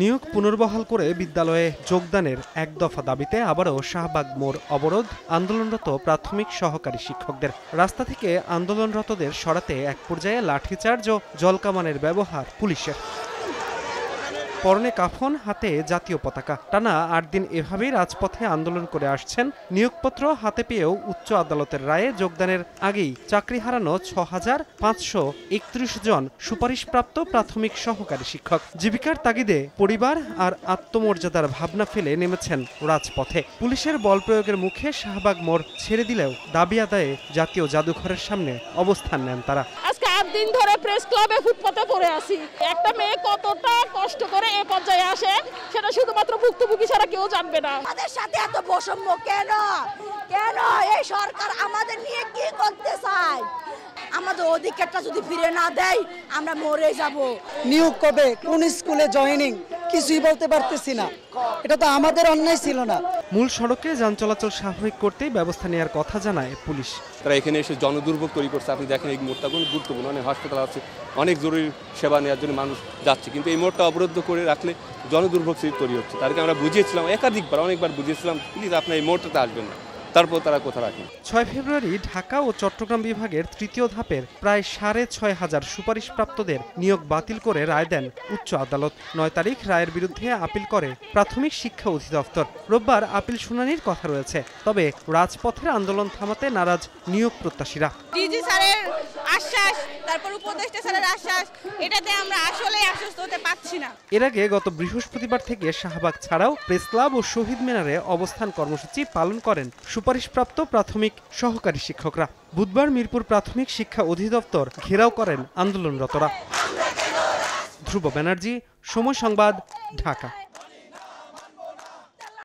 নিয়োগ পুনর্বহাল করে বিদ্যালয়ে যোগদানের এক দফা দাবিতে আবারও শাহবাগ মোড় অবরোধ আন্দোলনরত প্রাথমিক সহকারী শিক্ষকদের। রাস্তা থেকে আন্দোলনরতদের সরাতে এক পর্যায়ে লাঠিচার্জ ও জলকামানের ব্যবহার পুলিশের। পরনে কাফন, হাতে জাতীয় পতাকা। টানা ৮ দিন এভাবেই রাজপথে আন্দোলন করে আসছেন। নিয়োগপত্র হাতে পেয়েও উচ্চ আদালতের রায়ে যোগদানের আগেই চাকরি হারানো ৬,৫৩১ জন সুপারিশপ্রাপ্ত প্রাথমিক সহকারী শিক্ষক। জীবিকার তাগিদে পরিবার আর আত্মমর্যাদার ভাবনা ফেলে নেমেছেন রাজপথে। পুলিশের বল প্রয়োগের মুখে শাহবাগ মোড় ছেড়ে দিলেও দাবি আদায়ে জাতীয় জাদুঘরের সামনে অবস্থান নেন তারা। ৮ দিন ধরে প্রেস ক্লাবে ফুটপাতে পড়ে আছি। একটা মেয়ে কতটা কষ্ট করে এ পর্যায়ে আসে সেটা শুধুমাত্র ভুক্তভোগী ছাড়া কেউ জানবে না। আমাদের সাথে এত বৈষম্য কেন? এই সরকার আমাদের নিয়ে কি করতে চায়? আমাদের অধিকারটা যদি ফিরে না দেয় আমরা মরে যাব। নিয়োগ কবে, কোন স্কুলে জয়েনিং কিছুই বলতে পারতেছি না। এটা তো আমাদের অন্যায় ছিল না। মূল সড়কে যান চলাচল স্বাভাবিক করতেই ব্যবস্থা নেওয়ার কথা জানায় পুলিশ। তারা এখানে এসে জনদুর্ভোগ তৈরি করছে। আপনি দেখেন এই মোড়টা খুব গুরুত্বপূর্ণ, অনেক হাসপাতাল আছে, অনেক জরুরি সেবা নেওয়ার জন্য মানুষ যাচ্ছে, কিন্তু এই মোড়টা অবরুদ্ধ করে রাখলে জনদুর্ভোগ তৈরি হচ্ছে। তাদেরকে আমরা বুঝিয়েছিলাম, অনেকবার বুঝিয়েছিলাম, প্লিজ আপনার এই মোড়টাতে আসবেন না। তারপর তারা কোথা রাখেন। ৬ ফেব্রুয়ারি ঢাকা ও চট্টগ্রাম বিভাগের তৃতীয় ধাপের প্রায় ৬,৫০০ সুপারিশপ্রাপ্তদের নিয়োগ বাতিল করে রায় দেন উচ্চ আদালত। ৯ তারিখ রায়ের বিরুদ্ধে আপিল করে প্রাথমিক শিক্ষা অধিদপ্তর। রোববার আপিল শুনানির কথা রয়েছে। তবে রাজপথের আন্দোলন থামাতে নারাজ নিয়োগ প্রত্যাশীরা। ডিজি স্যারের আশ্বাস, তারপর উপদেষ্টা স্যারের আশ্বাস, এটাতে আমরা আসলেই আশ্বস্ত হতে পারছি না। এর আগে গত বৃহস্পতিবার থেকে শাহবাগ ছাড়াও প্রেস ক্লাব ও শহীদ মিনারে অবস্থান কর্মসূচি পালন করেন সুপারিশপ্রাপ্ত প্রাথমিক সহকারী শিক্ষকরা। বুধবার মিরপুর প্রাথমিক শিক্ষা অধিদপ্তর ঘেরাও করেন আন্দোলনরতরা। ধ্রুব ব্যানার্জি, সময় সংবাদ, ঢাকা।